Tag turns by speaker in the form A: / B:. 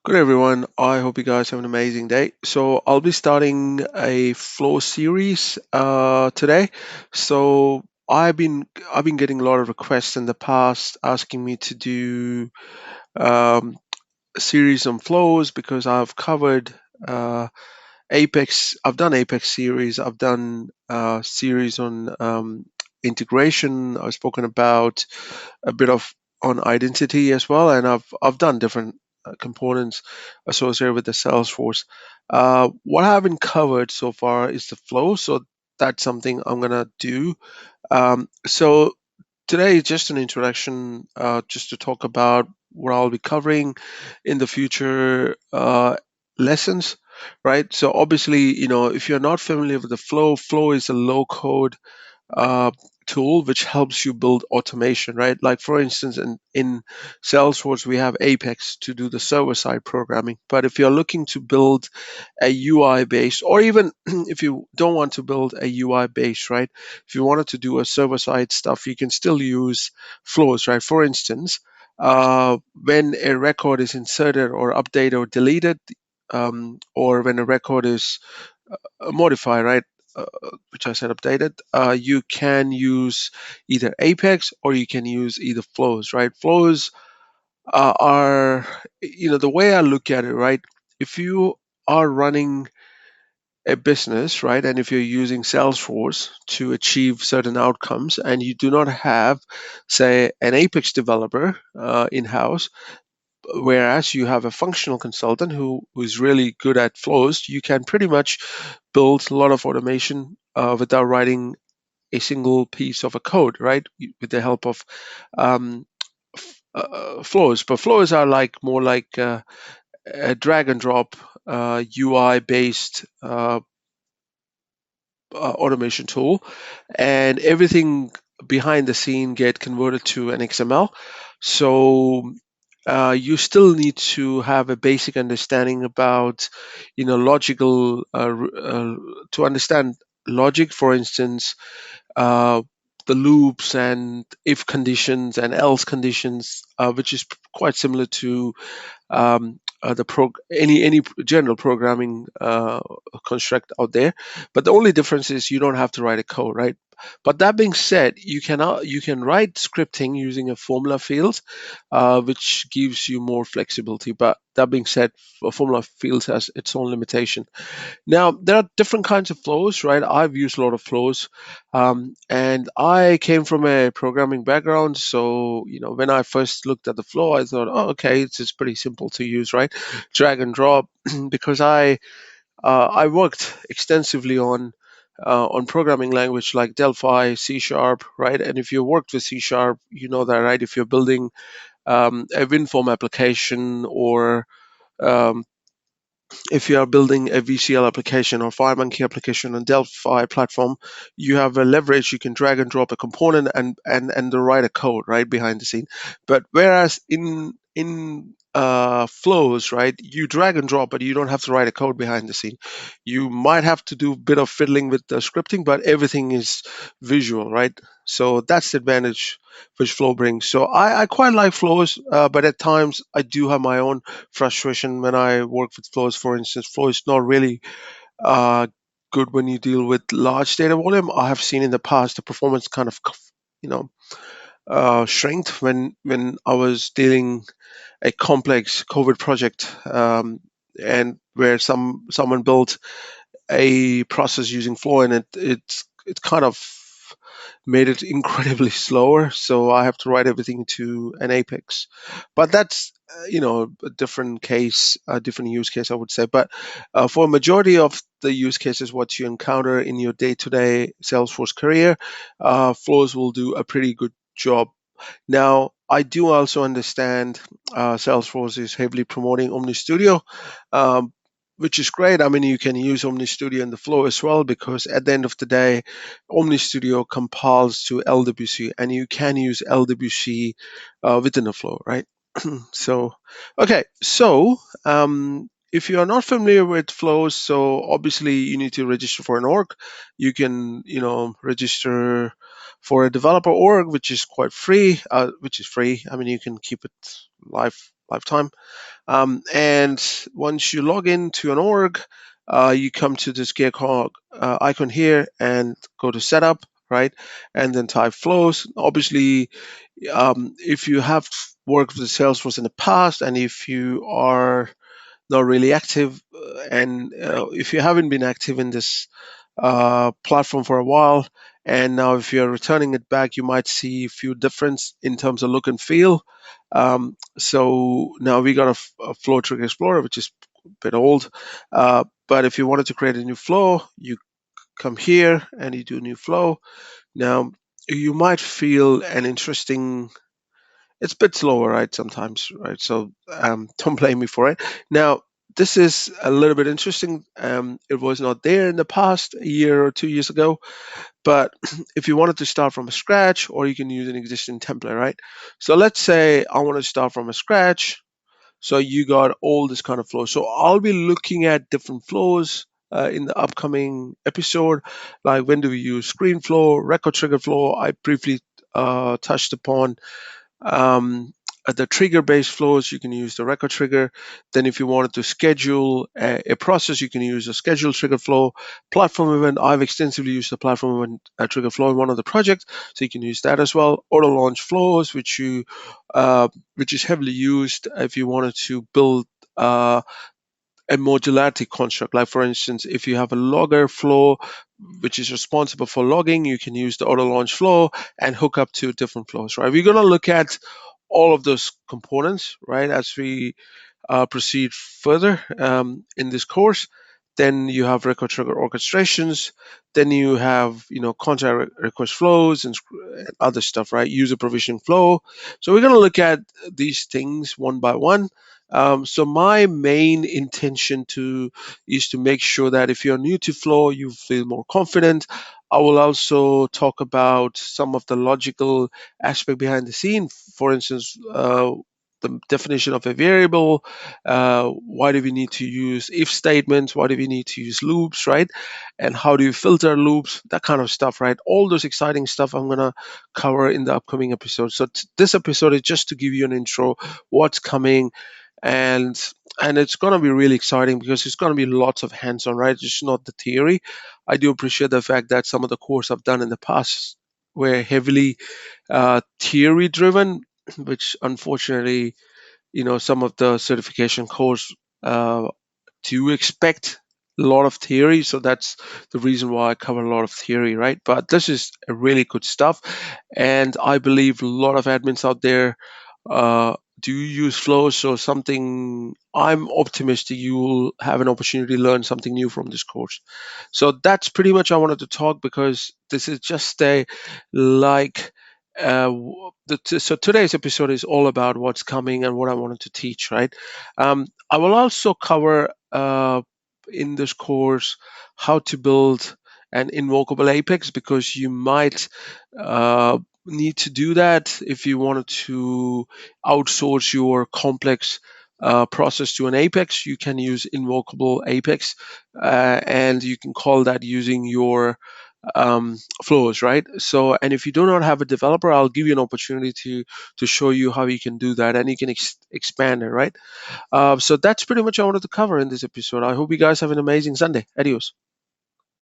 A: Good everyone. I hope you guys have an amazing day. So I'll be starting a flow series today. So I've been getting a lot of requests in the past asking me to do a series on flows because I've covered Apex. I've done Apex series. I've done series on integration. I've spoken about a bit of on identity as well, and I've done different components associated with the Salesforce. What I haven't covered so far is the flow, so that's something I'm gonna do. So today is just an introduction, just to talk about what I'll be covering in the future lessons, right? So obviously, if you're not familiar with the flow, flow is a low code uh, tool which helps you build automation, right? Like for instance, in Salesforce, we have Apex to do the server side programming. But if you're looking to build a UI based, or even if you don't want to build a UI based, right? If you wanted to do a server side stuff, you can still use flows, right? For instance, when a record is inserted or updated or deleted, or when a record is modified, right? Uh, which I said updated, you can use either Apex or you can use either flows, right? Flows are, the way I look at it, right? If you are running a business, right? And if you're using Salesforce to achieve certain outcomes and you do not have, say, an Apex developer in house, whereas you have a functional consultant who is really good at flows, you can pretty much build a lot of automation without writing a single piece of a code, right? With the help of um, flows. But flows are like more like a drag and drop UI based automation tool, and everything behind the scene get converted to an XML. So you still need to have a basic understanding about, logical to understand logic. For instance, uh, the loops and if conditions and else conditions, which is quite similar to any general programming construct out there. But the only difference is you don't have to write a code, right? But that being said, you can write scripting using a formula field, which gives you more flexibility. But that being said, a formula field has its own limitation. Now, there are different kinds of flows, right? I've used a lot of flows, and I came from a programming background. So, when I first looked at the flow, I thought, oh, okay, it's just pretty simple to use, right? Drag and drop, because I worked extensively on programming language like Delphi, C Sharp, right? And if you worked with C Sharp, you know that, right? If you're building a WinForm application, or um, if you are building a VCL application or FireMonkey application on Delphi platform, you have a leverage. You can drag and drop a component and write a code right behind the scene. But whereas in flows, right, you drag and drop, but you don't have to write a code behind the scene. You might have to do a bit of fiddling with the scripting, but everything is visual, right? So that's the advantage which flow brings. So I quite like flows, but at times I do have my own frustration when I work with flows. For instance, flow is not really uh, good when you deal with large data volume. I have seen in the past the performance kind of, you know, shrinked when I was dealing a complex COVID project, and where someone built a process using flow, and it's kind of made it incredibly slower. So I have to write everything to an Apex. But that's a different case, a different use case, I would say. But for a majority of the use cases, what you encounter in your day-to-day Salesforce career, flows will do a pretty good job. Now, I do also understand Salesforce is heavily promoting Omni Studio, um, which is great. I mean, you can use Omni Studio in the flow as well, because at the end of the day, Omni Studio compiles to LWC, and you can use LWC within the flow, right? So, okay, so if you are not familiar with flows, so obviously you need to register for an org. You can, register for a developer org, which is quite free, which is free. I mean, you can keep it live lifetime. And once you log into an org, you come to this gear icon here and go to setup, right? And then type flows. Obviously, if you have worked with Salesforce in the past, and if you are not really active, and if you haven't been active in this platform for a while, and now if you're returning it back, you might see a few difference in terms of look and feel. So now we got a flow trigger explorer, which is a bit old. But if you wanted to create a new flow, you come here and you do new flow. Now you might feel an interesting, it's a bit slower, right? Sometimes, right? So don't blame me for it. Now, this is a little bit interesting. It was not there in the past, a year or 2 years ago. But if you wanted to start from scratch, or you can use an existing template, right? So let's say I want to start from a scratch. So you got all this kind of flow. So I'll be looking at different flows. In the upcoming episode, like when do we use screen flow, record trigger flow? I briefly touched upon the trigger based flows. You can use the record trigger. Then if you wanted to schedule a process, you can use a schedule trigger flow. Platform event, I've extensively used the platform event trigger flow in one of the projects, so you can use that as well. Auto launch flows, which is heavily used if you wanted to build a modularity construct. Like for instance, if you have a logger flow which is responsible for logging, you can use the auto launch flow and hook up to different flows, right? We're going to look at all of those components, right, as we proceed further in this course. Then you have record trigger orchestrations. Then you have, contact request flows and other stuff, right? User provisioning flow. So we're going to look at these things one by one. So my main intention to is to make sure that if you're new to flow, you feel more confident. I will also talk about some of the logical aspect behind the scene. For instance, the definition of a variable. Why do we need to use if statements? Why do we need to use loops, right? And how do you filter loops? That kind of stuff, right? All those exciting stuff I'm gonna cover in the upcoming episode. So this episode is just to give you an intro, what's coming, and it's gonna be really exciting because it's gonna be lots of hands-on, right? It's not the theory. I do appreciate the fact that some of the course I've done in the past were heavily theory driven, which unfortunately, some of the certification course uh, do expect a lot of theory. So that's the reason why I cover a lot of theory, right? But this is a really good stuff. And I believe a lot of admins out there do use flows. So something I'm optimistic you will have an opportunity to learn something new from this course. So that's pretty much I wanted to talk because this is just a like so today's episode is all about what's coming and what I wanted to teach, right? I will also cover in this course how to build an invocable apex because you might need to do that if you wanted to outsource your complex process to an apex. You can use invocable apex, and you can call that using your flows, right? So, and if you do not have a developer, I'll give you an opportunity to show you how you can do that, and you can expand it, right? So that's pretty much I wanted to cover in this episode. I hope you guys have an amazing Sunday. Adios.